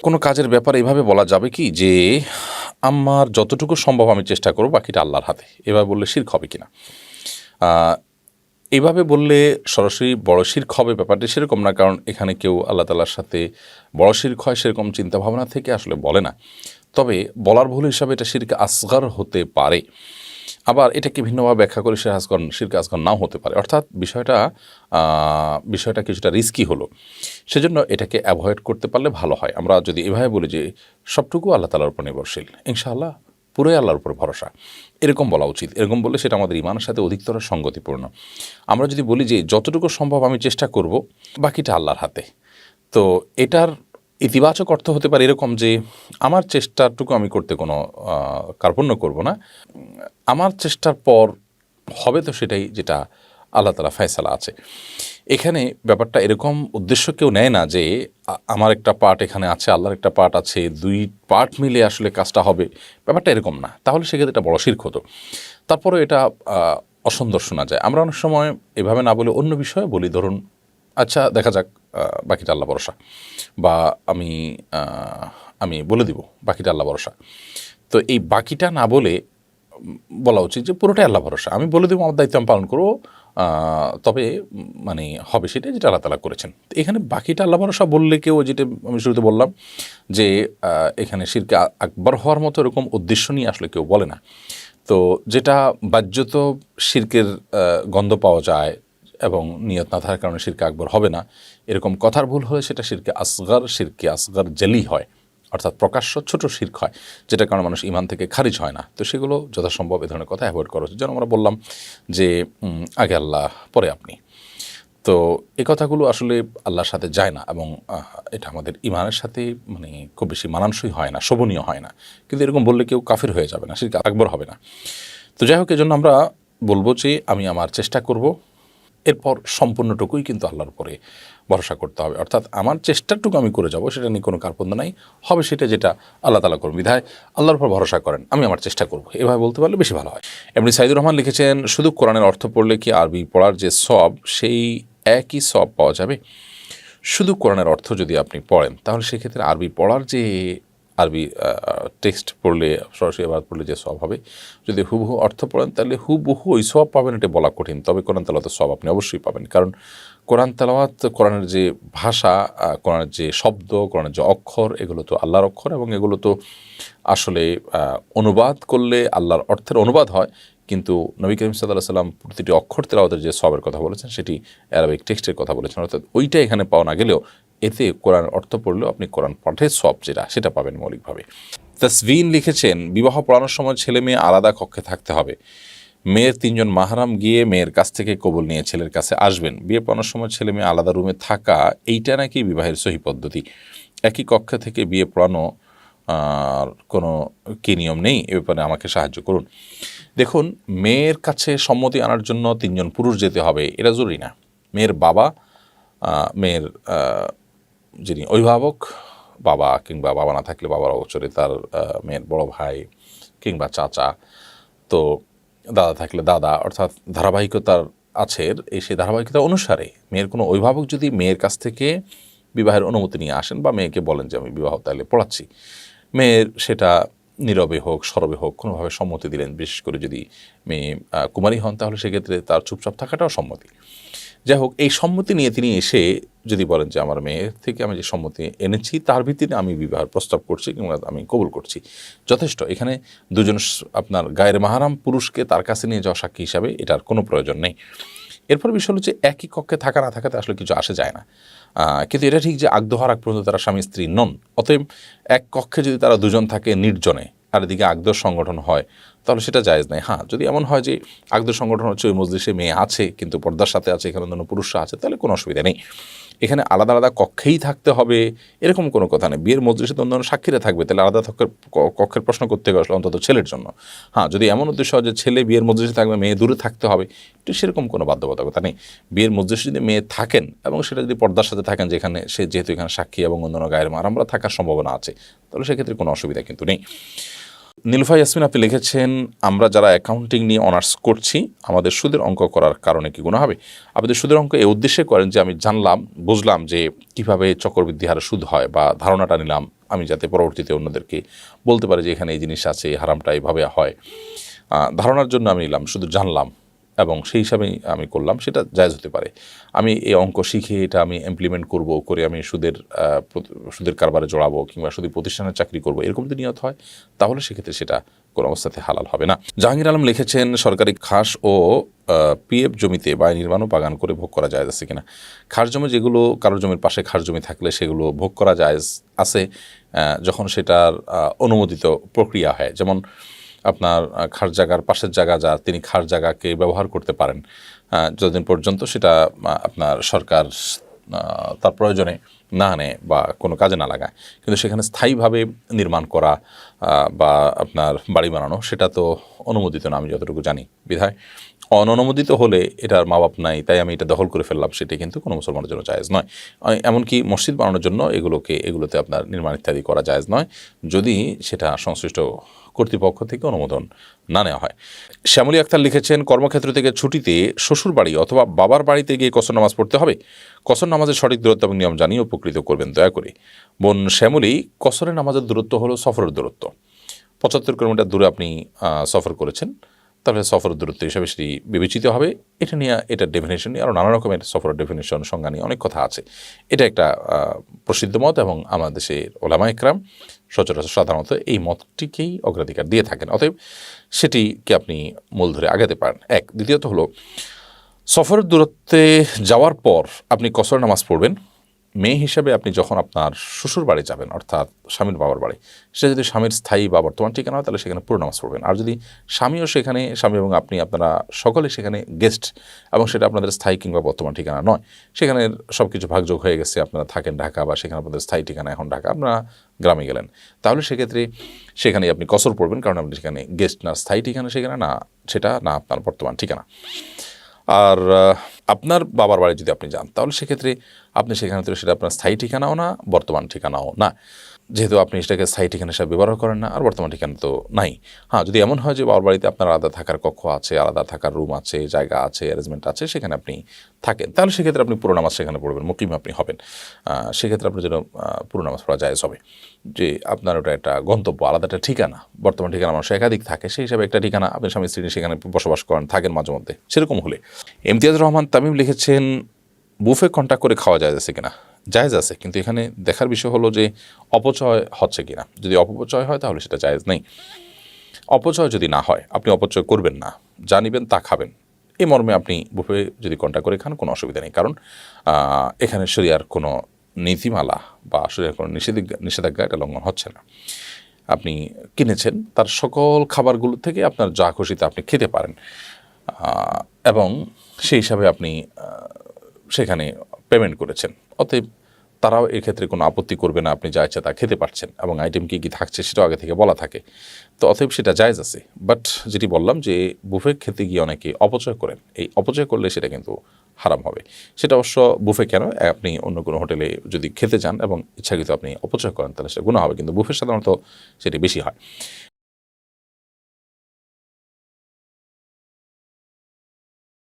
কোনো কাজের ব্যাপারে এভাবে বলা যাবে কি যে আমার যতটুকু সম্ভব আমি চেষ্টা করব, বাকিটা আল্লাহর হাতে, এভাবে বললে শিরক হবে কিনা? এভাবে বললে সরাসরি বড় শিরক হবে ব্যাপারটি সেরকম না, কারণ এখানে কেউ আল্লাহ তাআলার সাথে বড় শিরক হয় সেরকম চিন্তাভাবনা থেকে আসলে বলে না। তবে বলার ভুল হিসাবে এটা শিরক আসগর হতে পারে, আবার এটাকে ভিন্নভাবে ব্যাখ্যা করে শিরক আসগর নাও হতে পারে। অর্থাৎ বিষয়টা কিছুটা রিস্কি হলো, সেজন্য এটাকে অ্যাভয়েড করতে পারলে ভালো হয়। আমরা যদি এভাবে বলি যে সবটুকু আল্লাহ তাআলার উপর নির্ভরশীল, ইনশাআল্লাহ পুরোই আল্লাহর উপর ভরসা, এরকম বলা উচিত। এরকম বললে সেটা আমাদের ইমানের সাথে অধিকতর সঙ্গতিপূর্ণ। আমরা যদি বলি যে যতটুকু সম্ভব আমি চেষ্টা করব, বাকিটা আল্লাহর হাতে, তো এটার ইতিবাচক অর্থ হতে পারে এরকম যে আমার চেষ্টাটুকু আমি করতে কোনো কার্পণ্য করব না, আমার চেষ্টার পর হবে তো সেটাই যেটা আল্লাহ তাআলা ফয়সালা আছে। এখানে ব্যাপারটা এরকম উদ্দেশ্য কেউ নেয় না যে আমার একটা পার্ট এখানে আছে, আল্লাহর একটা পার্ট আছে, দুই পার্ট মিলে আসলে কাজটা হবে, ব্যাপারটা এরকম না। তাহলে সেক্ষেত্রে এটা বড় শিরক হতো। তারপরেও এটা অসুন্দর শোনা যায়। আমরা অনেক সময় এভাবে না বলে অন্য বিষয়ে বলি, ধরুন আচ্ছা দেখা যাক, বাকিটা আল্লাহ ভরসা, বা আমি বলে দিব বাকিটা আল্লাহ ভরসা। তো এই বাকিটা না বলে বলা উচিত যে পুরোটাই আল্লাহ ভরসা, আমি বলে দেবো, আমার দায়িত্ব আমি পালন করবো, তবে মানে হবে সেটা যেটা আল্লাহ তাআলা করেছেন। তো এখানে বাকিটা আল্লাহ ভরসা বললে কেউ, যেটা আমি শুরুতে বললাম যে এখানে শিরকে আকবর হওয়ার মতো এরকম উদ্দেশ্য নিয়ে আসলে কেউ বলে না। তো যেটা বাহ্যত শিরকের গন্ধ পাওয়া যায় এবং নিয়ত না থাকার কারণে শিরকে আকবর হবে না, এরকম কথার ভুল হলে সেটা শিরকে আসগর জেলি হয়, অর্থাৎ প্রকাশ্য ছোট শিরক হয়, যেটার কারণে মানুষ ইমান থেকে খারিজ হয় না। তো সেগুলো যথাসম্ভব এ ধরনের কথা অ্যাভয়েড করা উচিত। যেন আমরা বললাম যে আগে আল্লাহ পরে আপনি, তো এই কথাগুলো আসলে আল্লাহর সাথে যায় না, এবং এটা আমাদের ইমানের সাথে মানে খুব বেশি মানানসই হয় না, শোভনীয় হয় না। কিন্তু এরকম বললে কেউ কাফির হয়ে যাবে না, শিরক আকবর হবে না। তো যাই হোক, এজন্য আমরা বলবো যে আমি আমার চেষ্টা করব, এরপর সম্পূর্ণটুকুই কিন্তু আল্লাহর উপরে ভরসা করতে হবে। অর্থাৎ আমার চেষ্টাটুকু আমি করে যাব, সেটা নিয়ে কোনো কার্পণ্য নাই, হবে সেটা যেটা আল্লাহ তাআলা করবেন। বিধায় আল্লাহর উপর ভরসা করেন, আমি আমার চেষ্টা করব, এভাবে বলতে পারলে বেশি ভালো হয়। এমনি সাইদুর রহমান লিখেছেন, শুধু কোরআনের অর্থ পড়লে কি আরবি পড়ার যে সওয়াব সেই একই সওয়াব পাওয়া যাবে? শুধু কোরআনের অর্থ যদি আপনি পড়েন তাহলে সেক্ষেত্রে আরবি পড়ার যে আরবি টেক্সট পড়লে, সরাসরি আবার পড়লে যে সওয়াব হবে, যদি হুবহু অর্থ পড়েন তাহলে হুবহু ওই সওয়াব পাবেন, এটা বলা কঠিন। তবে কোরআন তেলাওয়াতের সওয়াব আপনি অবশ্যই পাবেন, কারণ কোরআন তেলাওয়াত, কোরআনের যে ভাষা, কোরআনের যে শব্দ, কোরআনের যে অক্ষর, এগুলো তো আল্লাহর অক্ষর, এবং এগুলো তো আসলে অনুবাদ করলে আল্লাহর অর্থের অনুবাদ হয়। কিন্তু নবী করিম সাল্লাল্লাহু আলাইহি ওয়াসাল্লাম প্রতিটি অক্ষর তেলাওয়াতের যে সওয়াবের কথা বলেছেন সেটি অ্যারাবিক টেক্সটের কথা বলেছেন, অর্থাৎ ওইটা এখানে পাওয়া না গেলেও এতে কোরআন অর্থ পড়লেও আপনি কোরআন পাঠের সওয়াব সেটা পাবেন মৌলিকভাবে। তাসবিন লিখেছেন, বিবাহ পড়ানোর সময় ছেলে মেয়ে আলাদা কক্ষে থাকতে হবে, মেয়ের 3 জন মাহরাম গিয়ে মেয়ের কাছ থেকে কবুল নিয়ে ছেলের কাছে আসবেন, বিয়ে পড়ানোর সময় ছেলে মেয়ে আলাদা রুমে থাকা, এইটা নাকি বিবাহের সহি পদ্ধতি? একই কক্ষে থেকে বিয়ে পড়ানো আর কোনো কী নিয়ম নেই? এ ব্যাপারে আমাকে সাহায্য করুন। দেখুন, মেয়ের কাছে সম্মতি আনার জন্য 3 জন পুরুষ যেতে হবে এটা জরুরি না। মেয়ের বাবা, মেয়ের যিনি অভিভাবক, বাবা কিংবা বাবা না থাকলে বাবার অগোচরে তার মেয়ের বড় ভাই কিংবা চাচা, তো দাদা থাকলে দাদা, অর্থাৎ ধারাবাহিকতার আছে, সেই ধারাবাহিকতা অনুসারে মেয়ের কোনো অভিভাবক যদি মেয়ের কাছ থেকে বিবাহের অনুমতি নিয়ে আসেন বা মেয়েকে বলেন যে আমি বিবাহ তাহলে পড়াচ্ছি, মেয়ের সেটা নীরবে হোক সরবে হোক কোনোভাবে সম্মতি দিলেন। বিশেষ করে যদি মেয়ে কুমারী হন তাহলে সেক্ষেত্রে তার চুপচাপ থাকাটাও সম্মতি। যাই হোক, এই সম্মতি নিয়ে তিনি এসে যদি বলেন যে আমার মেয়ের থেকে আমি যে সম্মতি এনেছি তার ভিত্তিতে আমি বিবাহের প্রস্তাব করছি কিংবা আমি কবুল করছি, যথেষ্ট। এখানে দুজন আপনার গায়ের মাহারাম পুরুষকে তার কাছে নিয়ে যাওয়া সাক্ষী হিসাবে এটার কোনো প্রয়োজন নেই। এরপর বিষয় হলো যে একই কক্ষে থাকা না থাকাতে আসলে কিছু আসে যায় না, কিন্তু এটা ঠিক যে আগদ হওয়ার আগ পর্যন্ত তারা স্বামী স্ত্রী নন। অতএব এক কক্ষে যদি তারা দুজন থাকে নির্জনে আর এদিকে আগদর সংগঠন হয় তাহলে সেটা জায়েজ নাই। হ্যাঁ, যদি এমন হয় যে আগদর সংগঠন হচ্ছে ওই মজলিসে মেয়ে আছে কিন্তু পর্দার সাথে আছে, এখানে অন্য পুরুষরা আছে, তাহলে কোনো অসুবিধা নেই। এখানে আলাদা আলাদা কক্ষেই থাকতে হবে এরকম কোনো কথা নেই। বিয়ের মজলিসে তো অন্যান্য সাক্ষীরা থাকবে, তাহলে আলাদা কক্ষের প্রশ্ন করতে গেলে অন্তত ছেলের জন্য। হ্যাঁ, যদি এমন উদ্দেশ্য হয় যে ছেলে বিয়ের মজলিসে থাকবে, মেয়ে দূরে থাকতে হবে, তো সেরকম কোনো বাধ্যবাধকতা নেই। বিয়ের মজলিসে যদি মেয়ে থাকেন এবং সেটা যদি পর্দার সাথে থাকেন, যেখানে সে যেহেতু এখানে সাক্ষী এবং অন্যান্য গায়ের মারামরা থাকার সম্ভাবনা আছে, তাহলে সেক্ষেত্রে কোনো অসুবিধা কিন্তু নেই। নীলুফা ইয়াসমিন আপনি লিখেছেন, আমরা যারা অ্যাকাউন্টিং নিয়ে অনার্স করছি আমাদের সুদের অঙ্ক করার কারণে কি গুনাহ হবে? আপনাদের সুদের অঙ্ক এই উদ্দেশ্যে করেন যে আমি বুঝলাম যে কীভাবে চক্রবৃদ্ধি হারে সুদ হয়, বা ধারণাটা নিলাম আমি যাতে পরবর্তীতে অন্যদেরকে বলতে পারি যে এখানে এই জিনিস আছে, হারামটা এইভাবে হয়, ধারণার জন্য আমি নিলাম, শুধু জানলাম এবং সেই হিসাবেই আমি করলাম, সেটা জায়েজ হতে পারে। আমি এই অঙ্ক শিখে এটা আমি ইমপ্লিমেন্ট করব, করে আমি সুদের কারবারে জড়াবো কিংবা সুদের প্রতিষ্ঠানে চাকরি করব, এরকম যদি নিয়ত হয় তাহলে সেক্ষেত্রে সেটা কোনো অবস্থাতে হালাল হবে না। জাহাঙ্গীর আলম লিখেছেন, সরকারি খাস ও পিএফ জমিতে বাড়ি নির্মাণ ও বাগান করে ভোগ করা জায়েজ আছে কিনা। খাস জমি যেগুলো, কারোর জমির পাশে খাস জমি থাকলে সেগুলো ভোগ করা জায়েজ আছে যখন সেটার অনুমোদিত প্রক্রিয়া হয়। যেমন আপনার খাস জায়গার পাশের জায়গা যার, তিনি খাস জায়গাকে ব্যবহার করতে পারেন যতদিন পর্যন্ত সেটা আপনার সরকার তার প্রয়োজনে না নেয় বা কোনো কাজে না লাগায়। কিন্তু সেখানে স্থায়ীভাবে নির্মাণ করা বা আপনার বাড়ি বানানো সেটা তো অনুমোদিত না, আমি যতটুকু জানি। বিধায় অননুমোদিত হলে এটার মা বাপ নাই, তাই আমি এটা দখল করে ফেললাম, সেটা কিন্তু কোনো মুসলমানের জন্য জায়েজ নয়। এমনকি মসজিদ বানানোর জন্য এগুলোতে আপনার নির্মাণ ইত্যাদি করা জায়েজ নয়, যদি সেটা সংশ্লিষ্ট কর্তৃপক্ষ থেকে অনুমোদন না নেওয়া হয়। শ্যামলী আক্তার লিখেছেন, কর্মক্ষেত্র থেকে ছুটিতে শ্বশুর বাড়ি অথবা বাবার বাড়িতে গিয়ে কসর নামাজ পড়তে হবে। কসর নামাজের সঠিক দূরত্ব এবং নিয়ম জানিয়ে উপকৃত করবেন দয়া করে। বোন শ্যামলী, কসরের নামাজের দূরত্ব হলো সফরের দূরত্ব। 75 কিলোমিটার দূরে আপনি সফর করেছেন, তাহলে সফর দূরত্ব হিসাবে সেটি বিবেচিত হবে। এটা নিয়ে, এটার ডেফিনেশন নিয়ে আরও নানা রকমের সফরের ডেফিনেশন সংজ্ঞা নিয়ে অনেক কথা আছে। এটা একটা প্রসিদ্ধ মত এবং আমাদের দেশের ওলামা ইকরাম সচরাচর সাধারণত এই মতটিকেই অগ্রাধিকার দিয়ে থাকেন। অতএব সেটিকে আপনি মূল ধরে আগাতে পারেন। এক। দ্বিতীয়ত হলো, সফরের দূরত্বে যাওয়ার পর আপনি কসর নামাজ পড়বেন। মেয়ে হিসাবে আপনি যখন আপনার শ্বশুর বাড়ি যাবেন, অর্থাৎ স্বামীর বাবার বাড়ি, সেটা যদি স্বামীর স্থায়ী বা বর্তমান ঠিকানা হয় তাহলে সেখানে পুরো নামাজ পড়বেন। আর যদি স্বামীও সেখানে, স্বামী এবং আপনি আপনারা সকলে সেখানে গেস্ট এবং সেটা আপনাদের স্থায়ী কিংবা বর্তমান ঠিকানা নয়, সেখানে সব কিছু ভাগযোগ হয়ে গেছে, আপনারা থাকেন ঢাকা বা সেখানে আপনাদের স্থায়ী ঠিকানা এখন ঢাকা, আপনারা গ্রামে গেলেন, তাহলে সেক্ষেত্রে সেখানে আপনি কসর পড়বেন, কারণ আপনি সেখানে গেস্ট না, স্থায়ী ঠিকানা সেখানে না, সেটা না আপনার বর্তমান ঠিকানা। আর আপনার বাবার বাড়ি যদি আপনি যান তাহলে সেক্ষেত্রে আপনি সেখানে তো সেটা আপনার স্থায়ী ঠিকানাও না, বর্তমান ঠিকানাও না, যেহেতু আপনি সেটাকে স্থায়ী ঠিকানা হিসাবে ব্যবহার করেন না, আর বর্তমান ঠিকানা তো নাই। হ্যাঁ, যদি এমন হয় যে বাবার বাড়িতে আপনার আলাদা থাকার কক্ষ আছে, আলাদা থাকার রুম আছে, জায়গা আছে, অ্যারেঞ্জমেন্ট আছে, সেখানে আপনি থাকেন, তাহলে সেক্ষেত্রে আপনি পুরো নামাজ সেখানে পড়বেন, মুকিম আপনি হবেন। সেক্ষেত্রে আপনার জন্য পুরো নামাজ পড়া জায়েজ হবে। যে আপনার ওটা একটা গন্তব্য, আলাদা একটা ঠিকানা, বর্তমান ঠিকানা মানুষ একাধিক থাকে, সেই হিসাবে একটা ঠিকানা, আপনি স্বামী স্ত্রী সেখানে বসবাস করেন, থাকেন মাঝে মধ্যে, সেরকম হলে। ইমতিয়াজুর রহমান তামিম লিখেছেন, বুফে কন্ট্যাক্ট করে খাওয়া জায়েজ আছে কিনা। জায়েজ আছে, কিন্তু এখানে দেখার বিষয় হলো যে অপচয় হচ্ছে কিনা। যদি অপচয় হয় তাহলে সেটা জায়েজ নেই। অপচয় যদি না হয়, আপনি অপচয় করবেন না, যা নিবেন তা খাবেন, এই মর্মে আপনি বুফে যদি কন্ট্যাক্ট করে খান কোনো অসুবিধা নেই। কারণ এখানে শরিয়ার কোনো নীতিমালা বা শরিয়ার কোনো নিষেধাজ্ঞা এটা লঙ্ঘন হচ্ছে না। আপনি কিনেছেন, তার সকল খাবারগুলো থেকে আপনার যা খুশিতে আপনি খেতে পারেন এবং সেই হিসাবে আপনি সেখানে পেমেন্ট করেছেন। অতএব তারাও এক্ষেত্রে কোনো আপত্তি করবে না, আপনি যা ইচ্ছা তা খেতে পারছেন এবং আইটেম কী কী থাকছে সেটাও আগে থেকে বলা থাকে, তো অতএব সেটা জায়েজ আছে। বাট যেটি বললাম যে বুফে খেতে গিয়ে অনেকে অপচয় করেন, এই অপচয় করলে সেটা কিন্তু হারাম হবে। সেটা অবশ্য বুফে কেন, আপনি অন্য কোনো হোটেলে যদি খেতে যান এবং ইচ্ছাকৃত আপনি অপচয় করেন তাহলে সেটা গুনাহ হবে, কিন্তু বুফে সাধারণত সেটি বেশি হয়।